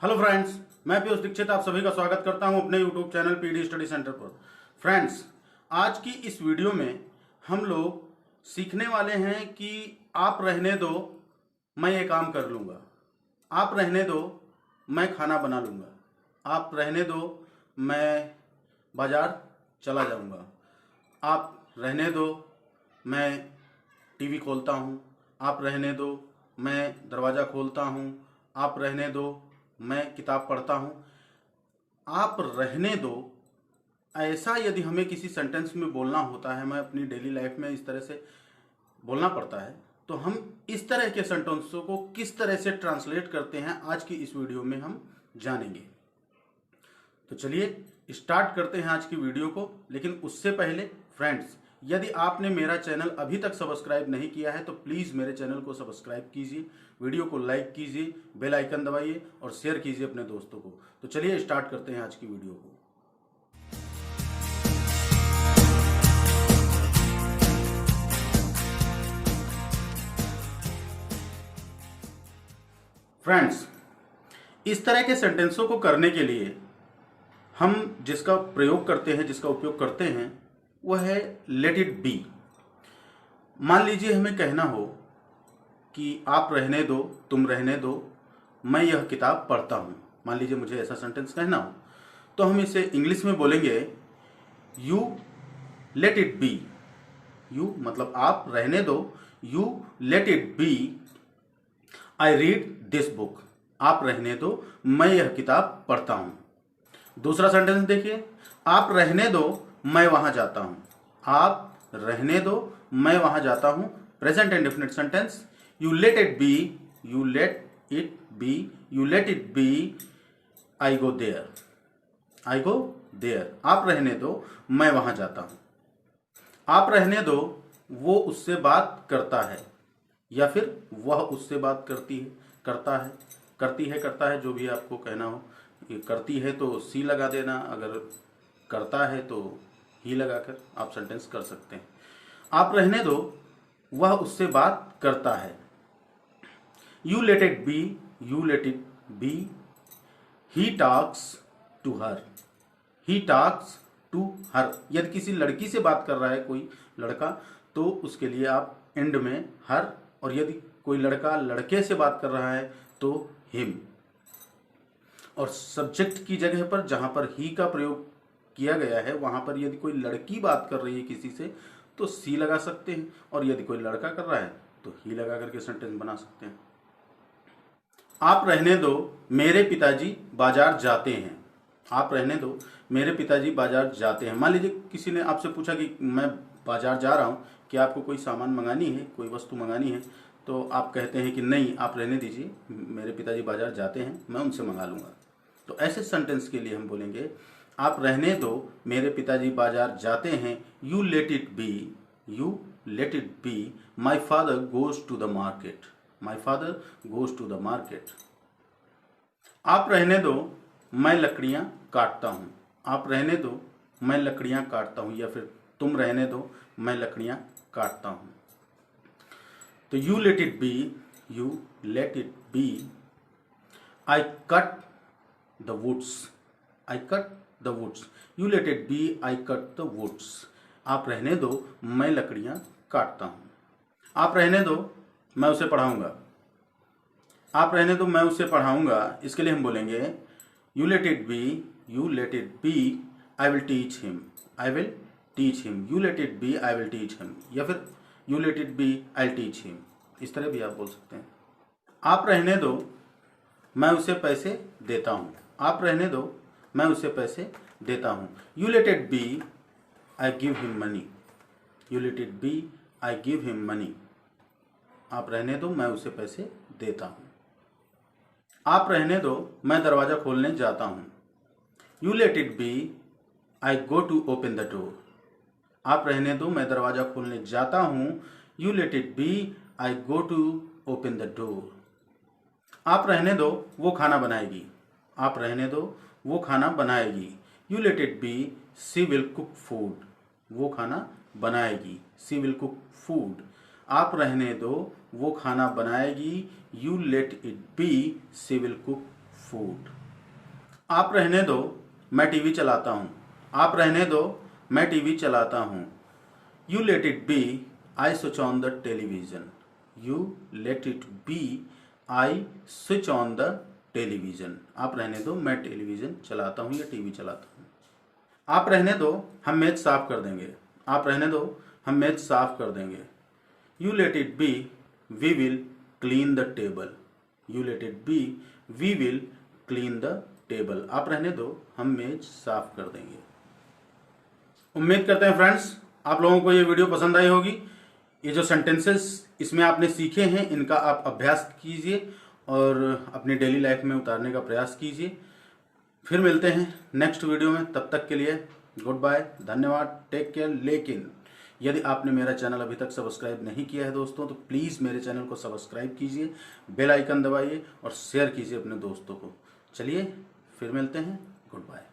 Hello friends, मैं पीयूष दीक्षित आप सभी का स्वागत करता हूं अपने YouTube channel PD study centre पर। फ्रेंड्स, आज की इस वीडियो में हम लोग सीखने वाले हैं कि आप रहने दो, मैं ये काम कर लूँगा। आप रहने दो, मैं खाना बना लूँगा। आप रहने दो, मैं बाज़ार चला जाऊँगा। आप रहने दो, मैं टीवी खोलता हूँ। आप रहने दो, मैं दरवाज़ा खोलता हूँ। आप रहने दो, मैं किताब पढ़ता हूँ। आप रहने दो, ऐसा यदि हमें किसी सेंटेंस में बोलना होता है, मैं अपनी डेली लाइफ में इस तरह से बोलना पड़ता है, तो हम इस तरह के सेंटेंसों को किस तरह से ट्रांसलेट करते हैं आज की इस वीडियो में हम जानेंगे। तो चलिए स्टार्ट करते हैं आज की वीडियो को। लेकिन उससे पहले फ्रेंड्स, यदि आपने मेरा चैनल अभी तक सब्सक्राइब नहीं किया है तो प्लीज़ मेरे चैनल को सब्सक्राइब कीजिए, वीडियो को लाइक कीजिए, बेल आइकन दबाइए और शेयर कीजिए अपने दोस्तों को। तो चलिए स्टार्ट करते हैं आज की वीडियो को। फ्रेंड्स, इस तरह के सेंटेंसों को करने के लिए हम जिसका प्रयोग करते हैं, जिसका उपयोग करते हैं, वह है लेट इट बी। मान लीजिए हमें कहना हो कि आप रहने दो, तुम रहने दो, मैं यह किताब पढ़ता हूँ। मान लीजिए मुझे ऐसा सेंटेंस कहना हो, तो हम इसे इंग्लिश में बोलेंगे you let it be. You मतलब आप रहने दो, you let it be I read this book. आप रहने दो, मैं यह किताब पढ़ता हूँ। दूसरा सेंटेंस देखिए, आप रहने दो, मैं वहां जाता हूं। आप रहने दो, मैं वहां जाता हूं। Present indefinite sentence, you let it be, you let it be, you let it be I go there, I go there. आप रहने दो, मैं वहां जाता हूं। आप रहने दो, वो उससे बात करता है, या फिर वह उससे बात करती है, करता है, करती है, करता है, जो भी आपको कहना हो। ये करती है तो सी लगा देना, अगर करता है तो ही लगाकर आप सेंटेंस कर सकते हैं। आप रहने दो, वह उससे बात करता है। You let it be, you let it be, he talks to her, he talks to her. यदि किसी लड़की से बात कर रहा है कोई लड़का, तो उसके लिए आप एंड में हर, और यदि कोई लड़का लड़के से बात कर रहा है तो हिम। और सब्जेक्ट की जगह पर जहां पर ही का प्रयोग किया गया है, वहां पर यदि कोई लड़की बात कर रही है किसी से तो सी लगा सकते हैं, और यदि कोई लड़का कर रहा है तो ही लगा करके सेंटेंस बना सकते हैं। आप रहने दो, मेरे पिताजी बाजार जाते हैं। आप रहने दो, मेरे पिताजी बाजार जाते हैं। मान लीजिए किसी ने आपसे पूछा कि मैं बाजार जा रहा हूं, कि आपको कोई सामान मंगानी है, कोई वस्तु मंगानी है, तो आप कहते हैं कि नहीं, आप रहने दीजिए, मेरे पिताजी बाजार जाते हैं, मैं उनसे मंगा लूंगा। तो ऐसे सेंटेंस के लिए हम बोलेंगे आप रहने दो, मेरे पिताजी बाजार जाते हैं, you let it be, you let it be, my father goes to the market, my father goes to the market. आप रहने दो, मैं लकड़ियां काटता हूं। आप रहने दो, मैं लकड़ियां काटता हूं, या फिर तुम रहने दो, मैं लकड़ियां काटता हूं। तो you let it be, you let it be, I cut the woods, I cut the woods, you let it be, I cut the woods. आप रहने दो, मैं लकड़ियां काटता हूं। आप रहने दो, मैं उसे पढ़ाऊंगा। आप रहने दो, मैं उसे पढ़ाऊंगा। इसके लिए हम बोलेंगे you let it be, you let it be, I will teach him, I will teach him, you let it be, I will teach him, या फिर you let it be, I teach him. इस तरह भी आप बोल सकते हैं। आप रहने दो, मैं उसे पैसे देता हूं। आप रहने दो, मैं उसे पैसे देता हूं। You let it be, I give him money, you let it be, I give him money. आप रहने दो, मैं उसे पैसे देता हूं। आप रहने दो, मैं दरवाजा खोलने जाता हूं। You let it be, I go to open the door. आप रहने दो, मैं दरवाजा खोलने जाता हूं। You let it be, I go to open the door. आप रहने दो, वो खाना बनाएगी। आप रहने दो, वो खाना बनाएगी। You let it be, she will cook food, वो खाना बनाएगी, सी विल कुक फूड। आप रहने दो, वो खाना बनाएगी। You let it be, she will cook food. आप रहने दो, मैं टीवी चलाता हूँ। आप रहने दो, मैं टीवी चलाता हूँ। You let it be, I switch on the television. You let it be, I switch on the television. आप रहने दो, मैं टेलीविजन चलाता हूँ या टीवी चलाता हूँ। आप रहने दो, हम मेज साफ कर देंगे। आप रहने दो, हम मेज साफ कर देंगे। You let it be, we will clean the table. You let it be, we will clean the table. आप रहने दो, हम मेज साफ कर देंगे। उम्मीद करते हैं फ्रेंड्स आप लोगों को ये वीडियो पसंद आई होगी। ये जो सेंटेंसेस इसमें आपने सीखे हैं इनका आप अभ्यास कीजिए और अपनी डेली लाइफ में उतारने का प्रयास कीजिए। फिर मिलते हैं नेक्स्ट वीडियो में, तब तक के लिए गुड बाय, धन्यवाद, टेक केयर। लेकिन यदि आपने मेरा चैनल अभी तक सब्सक्राइब नहीं किया है दोस्तों, तो प्लीज़ मेरे चैनल को सब्सक्राइब कीजिए, बेल आइकन दबाइए और शेयर कीजिए अपने दोस्तों को। चलिए फिर मिलते हैं, गुड बाय।